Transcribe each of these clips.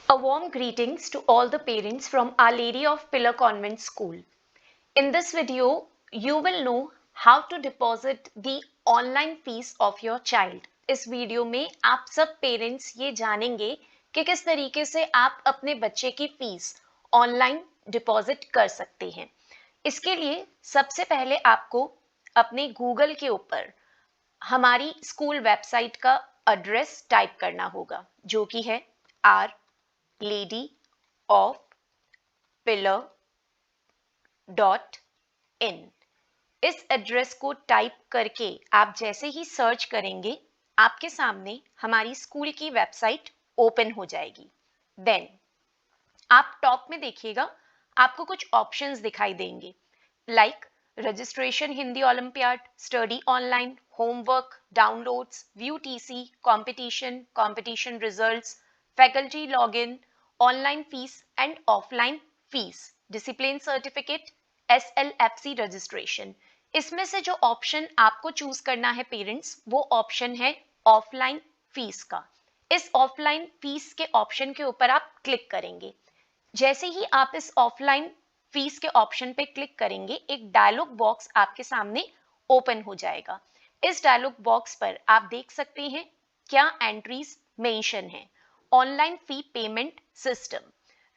A warm greetings to all the parents from Our Lady of Pillar Convent School. In this video, you will know how to deposit the online fees of your child. इस video में आप सब parents ये जानेंगे कि किस तरीके से आप अपने बच्चे की फीस ऑनलाइन डिपॉजिट कर सकते हैं। इसके लिए सबसे पहले आपको अपने गूगल के ऊपर हमारी स्कूल वेबसाइट का एड्रेस टाइप करना होगा, जो कि है our lady of pillar .in। इस एड्रेस को टाइप करके आप जैसे ही सर्च करेंगे, आपके सामने हमारी स्कूल की वेबसाइट ओपन हो जाएगी। देन आप टॉप में देखिएगा, आपको कुछ ऑप्शंस दिखाई देंगे, like registration Hindi olympiad, study online, homework, downloads, view TC, competition, competition results, faculty login, online fees and offline fees, discipline certificate, SLFC registration. इसमें से जो ऑप्शन आपको चूज करना है पेरेंट्स, वो ऑप्शन है ऑफलाइन फीस का। इस ऑफलाइन फीस के ऑप्शन के ऊपर आप क्लिक करेंगे। जैसे ही आप इस ऑफलाइन फीस के ऑप्शन पे क्लिक करेंगे, एक डायलॉग बॉक्स आपके सामने ओपन हो जाएगा। इस डायलॉग बॉक्स पर आप देख सकते हैं क्या एंट्रीज मेंशन है। Online fee payment system,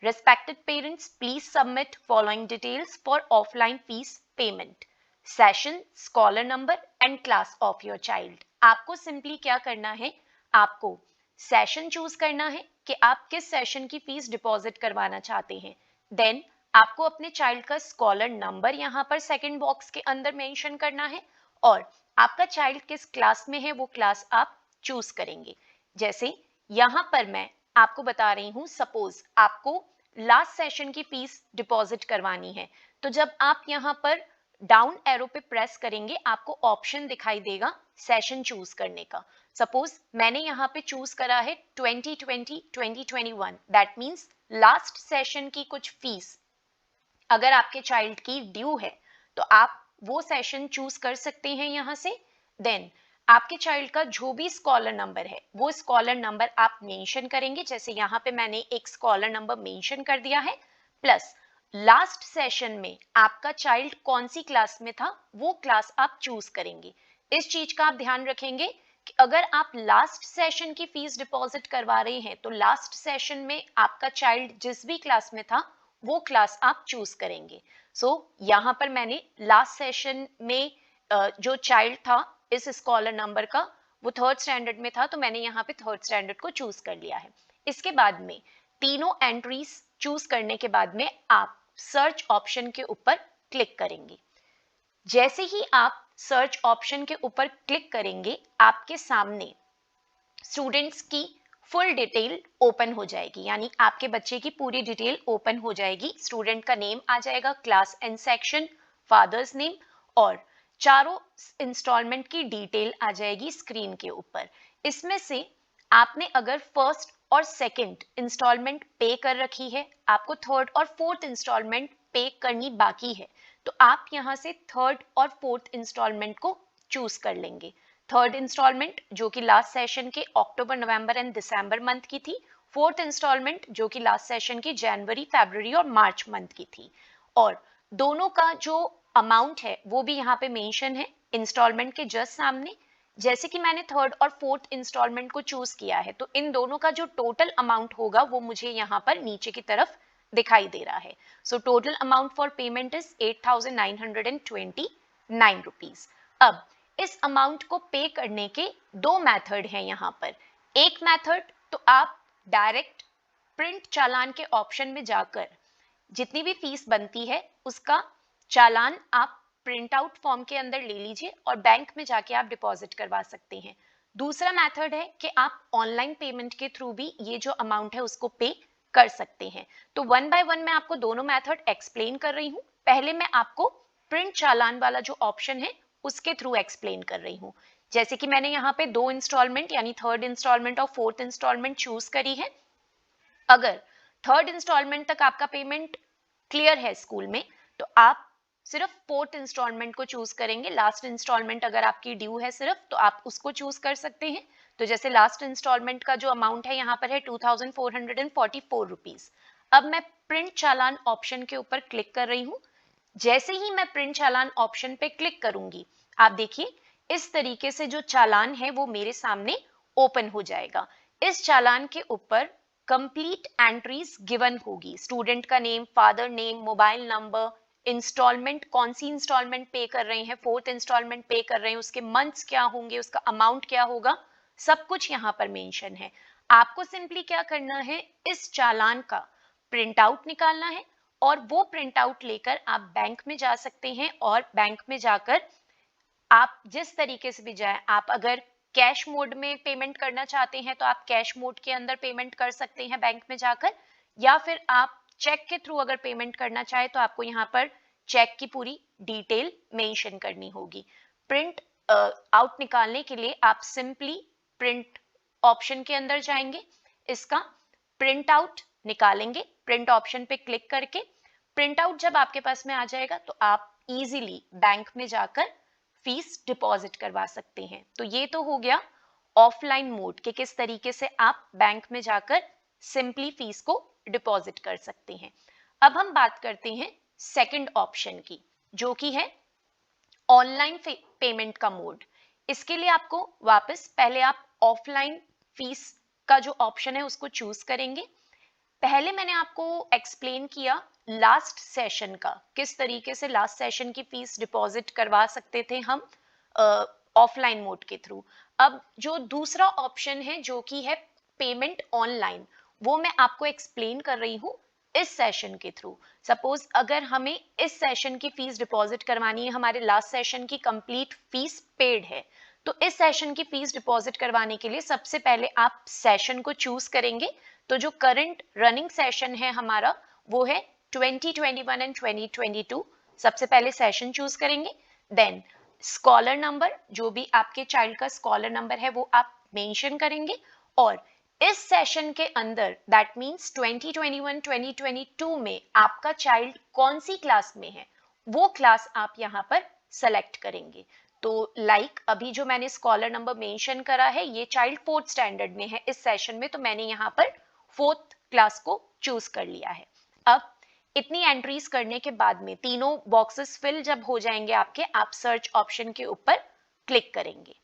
respected parents please submit following details for offline fees payment, session, scholar number and class of your child। आपको सिंपली क्या करना है, आपको सेशन चूज करना है कि आप किस सेशन की फीस डिपॉजिट करवाना चाहते हैं। देन आपको अपने चाइल्ड का स्कॉलर नंबर यहाँ पर सेकंड बॉक्स के अंदर मेंशन करना है, और आपका चाइल्ड किस क्लास में है वो क्लास आप चूज करेंगे। जैसे यहाँ पर मैं आपको बता रही हूँ, सपोज आपको लास्ट सेशन की फीस डिपॉजिट करवानी है, तो जब आप यहाँ पर डाउन एरो पे प्रेस करेंगे, आपको ऑप्शन दिखाई देगा सेशन चूज करने का। सपोज मैंने यहाँ पे चूज करा है 2020-2021, दैट मीन्स लास्ट सेशन की कुछ फीस अगर आपके चाइल्ड की ड्यू है तो आप वो सेशन चूज कर सकते हैं यहाँ से। देन आपके चाइल्ड का जो भी स्कॉलर नंबर है, वो स्कॉलर नंबर आप मेंशन करेंगे। जैसे यहाँ पे मैंने एक स्कॉलर नंबर मेंशन कर दिया है, प्लस लास्ट सेशन में आपका चाइल्ड कौन सी क्लास में था वो क्लास आप चूज करेंगे। इस चीज का आप ध्यान रखेंगे कि अगर आप लास्ट सेशन की फीस डिपॉजिट करवा रहे हैं तो लास्ट सेशन में आपका चाइल्ड जिस भी क्लास में था वो क्लास आप चूज करेंगे। यहाँ पर मैंने लास्ट सेशन में जो चाइल्ड था इस स्कॉलर नंबर का, वो थर्ड स्टैंडर्ड में था, तो मैंने यहाँ पे थर्ड स्टैंडर्ड को चूज कर लिया है। इसके बाद में तीनों एंट्रीज चूज करने के बाद में आप सर्च ऑप्शन के ऊपर क्लिक करेंगे। जैसे ही आप सर्च ऑप्शन के ऊपर क्लिक करेंगे, आपके सामने स्टूडेंट्स की फुल डिटेल ओपन हो जाएगी, यानी आपके बच्चे की पूरी डिटेल ओपन हो जाएगी। स्टूडेंट का नेम आ जाएगा, class and section, father's name, और चारों इंस्टॉलमेंट की डिटेल आ जाएगी स्क्रीन के ऊपर। इसमें से आपने अगर फर्स्ट और सेकंड इंस्टॉलमेंट पे कर रखी है, आपको थर्ड और फोर्थ इंस्टॉलमेंट पे करनी बाकी है, तो आप यहाँ से थर्ड और फोर्थ इंस्टॉलमेंट को चूज कर लेंगे। थर्ड इंस्टॉलमेंट जो कि लास्ट सेशन के अक्टूबर, नवंबर एंड दिसंबर मंथ की थी, फोर्थ इंस्टॉलमेंट जो कि लास्ट सेशन की जनवरी, फरवरी और मार्च मंथ की थी, और दोनों का जो अमाउंट है वो भी यहाँ पे मेंशन है इंस्टॉलमेंट के जस्ट सामने। जैसे कि मैंने थर्ड और फोर्थ इंस्टॉलमेंट को चूज किया है, तो इन दोनों का जो टोटल अमाउंट होगा वो मुझे यहाँ पर नीचे की तरफ दिखाई दे रहा है। So total amount for payment is 8,929 rupees. अब इस अमाउंट को पे करने के दो मेथड हैं यहाँ पर। एक मेथड तो आप डायरेक्ट प्रिंट चालान के ऑप्शन में जाकर जितनी भी फीस बनती है उसका चालान आप प्रिंट आउट फॉर्म के अंदर ले लीजिए और बैंक में जाके आप डिपॉजिट करवा सकते हैं। दूसरा मेथड है कि आप ऑनलाइन पेमेंट के थ्रू भी ये जो अमाउंट है उसको पे कर सकते हैं। तो वन बाय वन मैं आपको दोनों मेथड एक्सप्लेन कर रही हूँ। पहले मैं आपको प्रिंट चालान वाला जो ऑप्शन है उसके थ्रू एक्सप्लेन कर रही हूँ। जैसे कि मैंने यहाँ पे दो इंस्टॉलमेंट यानी थर्ड इंस्टॉलमेंट और फोर्थ इंस्टॉलमेंट चूज करी है। अगर थर्ड इंस्टॉलमेंट तक आपका पेमेंट क्लियर है स्कूल में, तो आप सिर्फ फोर्थ इंस्टॉलमेंट को चूज करेंगे। लास्ट इंस्टॉलमेंट अगर आपकी ड्यू है सिर्फ, तो आप उसको चूज कर सकते हैं। तो जैसे लास्ट इंस्टॉलमेंट का जो अमाउंट है यहाँ पर है 2444 रुपीज। अब मैं प्रिंट चालान ऑप्शन के ऊपर क्लिक कर रही हूँ। जैसे ही मैं प्रिंट चालान ऑप्शन पे क्लिक करूंगी, आप देखिए इस तरीके से जो चालान है वो मेरे सामने ओपन हो जाएगा। इस चालान के ऊपर कंप्लीट एंट्रीज गिवन होगी, स्टूडेंट का name, father name, mobile number, instalment, कौन सी इंस्टॉलमेंट पे कर रहे हैं, फोर्थ इंस्टॉलमेंट पे कर रहे हैं, उसके मंथ्स क्या होंगे, उसका अमाउंट क्या होगा, सब कुछ यहाँ पर मेंशन है। आपको सिंपली क्या करना है, इस चालान का प्रिंट आउट निकालना है और वो प्रिंट आउट लेकर आप बैंक में जा सकते हैं और बैंक में जाकर आप जिस तरीके से भी जाए, आप अगर कैश मोड में पेमेंट करना चाहते हैं तो आप कैश मोड के अंदर पेमेंट कर सकते हैं बैंक में जाकर, या फिर आप चेक के थ्रू अगर पेमेंट करना चाहे तो आपको यहाँ पर चेक की पूरी डिटेल मेंशन करनी होगी। प्रिंट आउट निकालने के लिए आप सिंपली प्रिंट ऑप्शन के अंदर जाएंगे, इसका प्रिंट आउट निकालेंगे, प्रिंट ऑप्शन पे क्लिक करके प्रिंट आउट जब आपके पास में आ जाएगा तो आप इजीली बैंक में जाकर फीस डिपॉजिट करवा सकते हैं। तो ये तो हो गया ऑफलाइन मोड के किस तरीके से आप बैंक में जाकर सिंपली फीस को डिपॉजिट कर सकते हैं। अब हम बात करते हैं सेकंड ऑप्शन की, जो कि है ऑनलाइन पेमेंट का मोड। इसके लिए आपको वापस पहले आप ऑफलाइन फीस का जो ऑप्शन है उसको चूज करेंगे। पहले मैंने आपको एक्सप्लेन किया लास्ट सेशन का, किस तरीके से लास्ट सेशन की फीस डिपॉजिट करवा सकते थे हम ऑफलाइन मोड के थ्रू। अब जो दूसरा ऑप्शन है जो कि है पेमेंट ऑनलाइन, वो मैं आपको एक्सप्लेन कर रही हूँ इस सेशन के थ्रू। सपोज अगर हमें इस सेशन की फीस डिपॉजिट करवानी है, हमारे लास्ट सेशन की कंप्लीट फीस पेड है, तो इस सेशन की फीस डिपॉजिट करवाने के लिए सबसे पहले आप सेशन को चूज करेंगे। तो जो करंट रनिंग सेशन है हमारा वो है 2021 एंड 2022। सबसे पहले सेशन चूज करेंगे, देन स्कॉलर नंबर, जो भी आपके चाइल्ड का स्कॉलर नंबर है वो आप मेंशन करेंगे, और इस सेशन के अंदर दैट मींस 2021-2022 में आपका चाइल्ड कौन सी क्लास में है वो क्लास आप यहाँ पर सेलेक्ट करेंगे। तो लाइक अभी जो मैंने स्कॉलर नंबर मेंशन करा है ये चाइल्ड फोर्थ स्टैंडर्ड में है इस सेशन में, तो मैंने यहाँ पर फोर्थ क्लास को चूज कर लिया है। अब इतनी एंट्रीज करने के बाद में तीनों बॉक्सेस फिल जब हो जाएंगे आपके, आप सर्च ऑप्शन के ऊपर क्लिक करेंगे।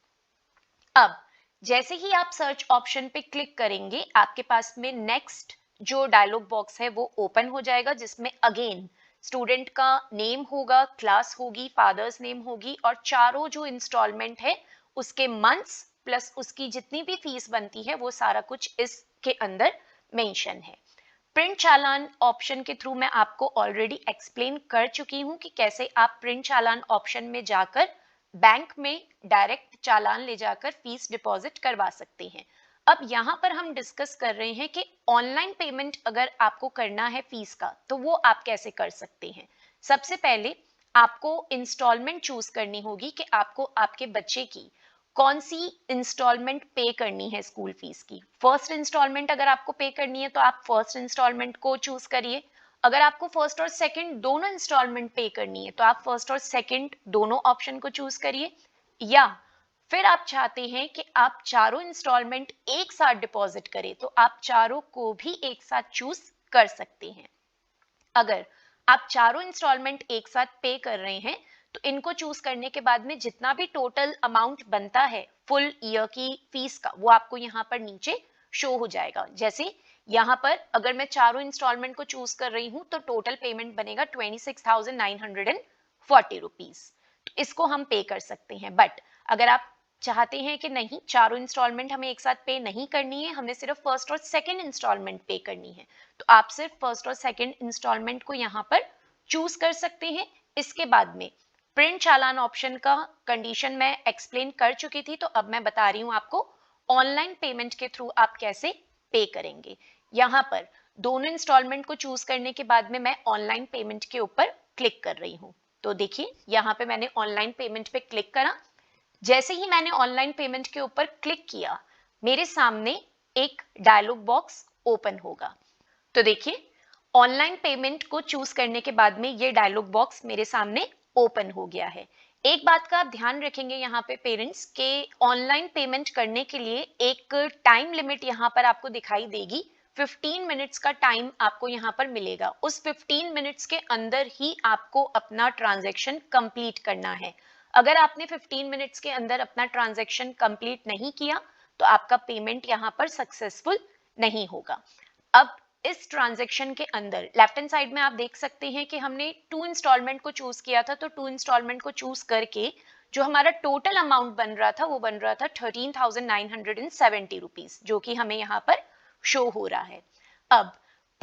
अब जैसे ही आप सर्च ऑप्शन पे क्लिक करेंगे आपके पास में नेक्स्ट जो डायलॉग बॉक्स है वो ओपन हो जाएगा, जिसमें अगेन स्टूडेंट का नेम होगा, क्लास होगी, फादर्स नेम होगी, और चारों जो इंस्टॉलमेंट है उसके मंथ्स प्लस उसकी जितनी भी फीस बनती है वो सारा कुछ इसके अंदर मेंशन है। प्रिंट चालान ऑप्शन के थ्रू मैं आपको ऑलरेडी एक्सप्लेन कर चुकी हूं कि कैसे आप प्रिंट चालान ऑप्शन में जाकर बैंक में डायरेक्ट चालान ले जाकर फीस डिपॉजिट करवा सकते हैं। अब यहाँ पर हम डिस्कस कर रहे हैं कि ऑनलाइन पेमेंट अगर आपको करना है फीस का तो वो आप कैसे कर सकते हैं। सबसे पहले आपको इंस्टॉलमेंट चूज करनी होगी कि आपको आपके बच्चे की कौन सी इंस्टॉलमेंट पे करनी है स्कूल फीस की। फर्स्ट इंस्टॉलमेंट अगर आपको पे करनी है तो आप फर्स्ट इंस्टॉलमेंट को चूज करिए। अगर आपको फर्स्ट और सेकंड दोनों इंस्टॉलमेंट पे करनी है तो आप फर्स्ट और सेकंड दोनों ऑप्शन को चूज करिए, या फिर आप चाहते हैं कि आप चारों इंस्टॉलमेंट एक साथ डिपॉजिट करें तो आप चारों को भी एक साथ चूज कर सकते हैं। अगर आप चारों इंस्टॉलमेंट एक साथ पे कर रहे हैं तो इनको चूज करने के बाद में जितना भी टोटल अमाउंट बनता है फुल ईयर की फीस का वो आपको यहाँ पर नीचे शो हो जाएगा। जैसे यहाँ पर अगर मैं चारों इंस्टॉलमेंट को चूज कर रही हूँ तो टोटल पेमेंट बनेगा 26,940 रुपीज, तो इसको हम पे कर सकते हैं। बट अगर आप चाहते हैं कि नहीं चारों इंस्टॉलमेंट हमें एक साथ पे नहीं करनी है, हमें सिर्फ फर्स्ट और सेकंड इंस्टॉलमेंट पे करनी है, तो आप सिर्फ फर्स्ट और सेकंड इंस्टॉलमेंट को यहाँ पर चूज कर सकते हैं। इसके बाद में प्रिंट चालान ऑप्शन का कंडीशन मैं एक्सप्लेन कर चुकी थी, तो अब मैं बता रही हूँ आपको ऑनलाइन पेमेंट के थ्रू आप कैसे पे करेंगे। यहाँ पर दोनों इंस्टॉलमेंट को चूज करने के बाद में मैं ऑनलाइन पेमेंट के ऊपर क्लिक कर रही हूँ। तो देखिए यहाँ पे मैंने ऑनलाइन पेमेंट पे क्लिक करा। जैसे ही मैंने ऑनलाइन पेमेंट के ऊपर क्लिक किया मेरे सामने एक डायलॉग बॉक्स ओपन होगा। तो देखिए ऑनलाइन पेमेंट को चूज करने के बाद में ये डायलॉग बॉक्स मेरे सामने ओपन हो गया है। एक बात का आप ध्यान रखेंगे यहाँ पे पेरेंट्स के ऑनलाइन पेमेंट करने के लिए एक टाइम लिमिट यहाँ पर आपको दिखाई देगी। 15 मिनट्स का टाइम आपको यहाँ पर मिलेगा। उस 15 मिनट्स के अंदर ही आपको अपना ट्रांजैक्शन कंप्लीट करना है। अगर आपने 15 मिनट्स के अंदर अपना ट्रांजैक्शन कंप्लीट नहीं किया तो आपका पेमेंट यहाँ पर सक्सेसफुल नहीं होगा। अब इस ट्रांजैक्शन के अंदर लेफ्ट हैंड साइड में आप देख सकते हैं कि हमने 2 इंस्टॉलमेंट को चूज किया था, तो 2 इंस्टॉलमेंट को चूज करके जो हमारा टोटल अमाउंट बन रहा था वो बन रहा था 13,970 रुपीज, जो कि हमें यहाँ पर शो हो रहा है। अब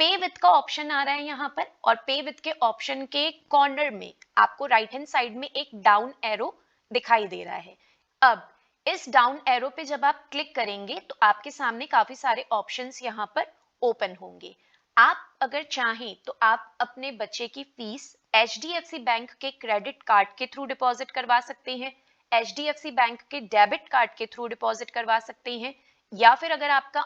पे विथ का ऑप्शन आ रहा है यहाँ पर, और पे विथ के ऑप्शन के कॉर्नर में आपको राइट हैंड साइड में एक डाउन एरो दिखाई दे रहा है। अब इस डाउन एरो पे जब आप क्लिक करेंगे तो आपके सामने काफी सारे ऑप्शंस यहाँ पर ओपन होंगे। आप अगर चाहें तो आप अपने बच्चे की फीस HDFC बैंक के क्रेडिट कार्ड के थ्रू डिपॉजिट करवा सकते हैं, HDFC बैंक के डेबिट कार्ड के थ्रू डिपॉजिट करवा सकते हैं, या फिर अगर आपका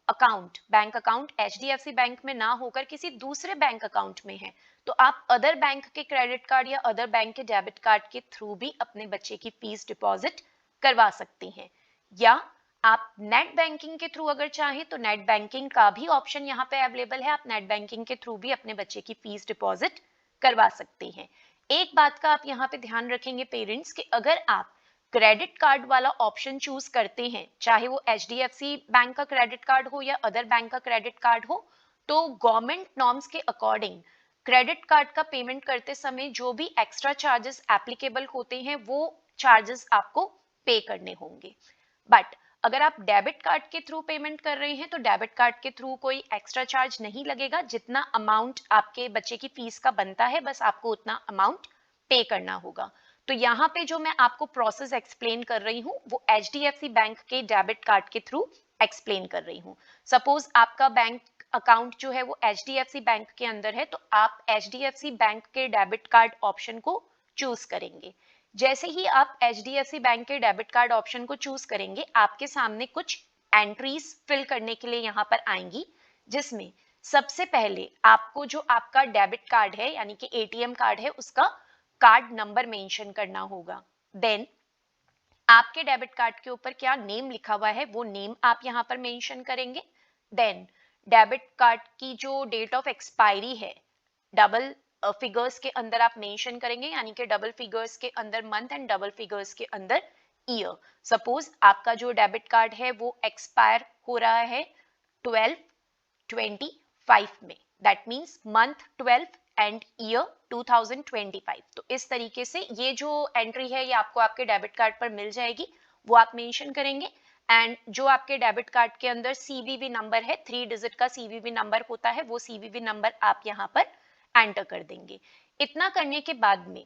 account bank account HDFC bank में ना होकर किसी दूसरे बैंक अकाउंट में है तो आप अदर बैंक के क्रेडिट कार्ड या अदर बैंक के डेबिट कार्ड के थ्रू भी अपने बच्चे की फीस डिपॉजिट करवा सकते हैं। या आप नेट बैंकिंग के थ्रू अगर चाहें तो नेट बैंकिंग का भी ऑप्शन यहाँ पे अवेलेबल है। आप नेट बैंकिंग के थ्रू भी अपने बच्चे की फीस डिपॉजिट करवा सकते हैं। एक बात का आप यहाँ पे ध्यान रखेंगे पेरेंट्स कि अगर आप क्रेडिट कार्ड वाला ऑप्शन चूज करते हैं, चाहे वो HDFC बैंक का क्रेडिट कार्ड हो या अदर बैंक का क्रेडिट कार्ड हो, तो गवर्नमेंट नॉर्म्स के अकॉर्डिंग क्रेडिट कार्ड का पेमेंट करते समय जो भी एक्स्ट्रा चार्जेस एप्लीकेबल होते हैं वो चार्जेस आपको पे करने होंगे। बट अगर आप डेबिट कार्ड के थ्रू पेमेंट कर रहे हैं तो डेबिट कार्ड के थ्रू कोई एक्स्ट्रा चार्ज नहीं लगेगा। जितना अमाउंट आपके बच्चे की फीस का बनता है बस आपको उतना अमाउंट पे करना होगा। तो यहाँ पे जो मैं आपको प्रोसेस एक्सप्लेन कर रही हूँ वो HDFC बैंक के डेबिट कार्ड के थ्रू एक्सप्लेन कर रही हूँ। सपोज आपका बैंक अकाउंट जो है वो HDFC बैंक के अंदर है तो आप HDFC बैंक के डेबिट कार्ड ऑप्शन को चूज करेंगे। जैसे ही आप HDFC बैंक के डेबिट कार्ड ऑप्शन को चूज करेंगे आपके सामने कुछ एंट्रीज फिल करने के लिए यहाँ पर आएंगी, जिसमें सबसे पहले आपको जो आपका डेबिट कार्ड है यानी कि ATM कार्ड है उसका कार्ड नंबर मेंशन करना होगा। देन आपके डेबिट कार्ड के ऊपर क्या नेम लिखा हुआ है वो नेम आप यहाँ पर मेंशन करेंगे। देन डेबिट कार्ड की जो डेट ऑफ एक्सपायरी है डबल फिगर्स के अंदर आप मेंशन करेंगे, यानी कि डबल फिगर्स के अंदर मंथ एंड डबल फिगर्स के अंदर ईयर। सपोज आपका जो डेबिट कार्ड है वो एक्सपायर हो रहा है 12/25 में, that means month 12 and year 2025। तो इस तरीके से ये जो एंट्री है ये आपको आपके डेबिट कार्ड पर मिल जाएगी, वो आप मेंशन करेंगे। एंड जो आपके डेबिट कार्ड के अंदर CVV नंबर है, 3 डिजिट का CVV नंबर होता है, वो CVV नंबर आप यहाँ पर एंटर कर देंगे। इतना करने के बाद में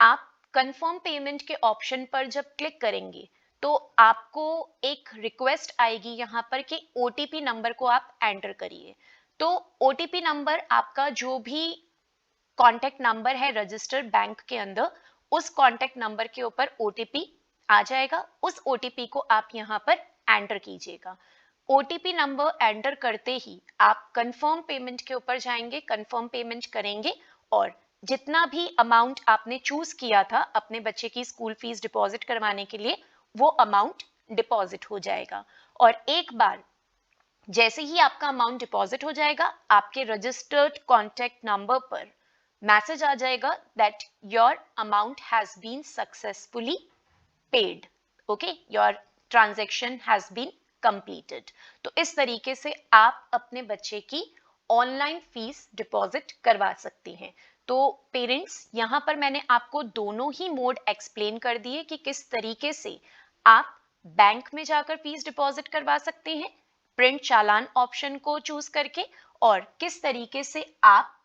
आप कंफर्म पेमेंट के ऑप्शन पर जब क्लिक करेंगे तो आपको एक रिक्वेस्ट आएगी यहाँ पर कि OTP नंबर को आप एंटर करिए। तो OTP नंबर आपका जो भी कॉन्टेक्ट नंबर है रजिस्टर्ड बैंक के अंदर, उस कॉन्टेक्ट नंबर के ऊपर OTP आ जाएगा। उस OTP को आप यहाँ पर एंटर कीजिएगा। OTP नंबर एंटर करते ही आप कंफर्म पेमेंट के ऊपर जाएंगे, कंफर्म पेमेंट करेंगे और जितना भी अमाउंट आपने चूज किया था अपने बच्चे की स्कूल फीस डिपॉजिट करवाने के लिए वो अमाउंट डिपॉजिट हो जाएगा। और एक बार जैसे ही आपका अमाउंट डिपॉजिट हो जाएगा आपके रजिस्टर्ड कॉन्टेक्ट नंबर पर मैसेज आ जाएगा that your amount has been successfully paid, okay, your transaction has been completed. तो इस तरीके से आप अपने बच्चे की ऑनलाइन फीस डिपॉजिट करवा सकते हैं। तो पेरेंट्स यहाँ पर मैंने आपको दोनों ही मोड एक्सप्लेन कर दिए कि किस तरीके से आप बैंक में जाकर फीस डिपॉजिट करवा सकते हैं प्रिंट चालान ऑप्शन को चूज करके, और किस तरीके से आप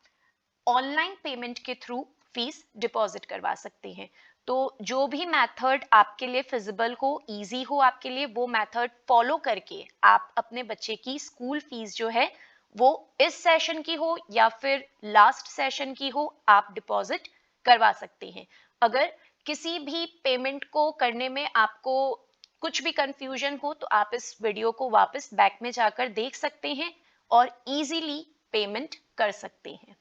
ऑनलाइन पेमेंट के थ्रू फीस डिपॉजिट करवा सकते हैं। तो जो भी मेथड आपके लिए फिजिबल हो, इजी हो आपके लिए, वो मेथड फॉलो करके आप अपने बच्चे की स्कूल फीस जो है वो इस सेशन की हो या फिर लास्ट सेशन की हो आप डिपॉजिट करवा सकते हैं। अगर किसी भी पेमेंट को करने में आपको कुछ भी कंफ्यूजन हो तो आप इस वीडियो को वापस बैक में जाकर देख सकते हैं और इजीली पेमेंट कर सकते हैं।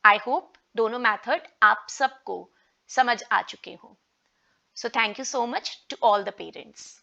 आई होप दोनों मेथड आप सबको समझ आ चुके हो। So thank you so much to all the parents.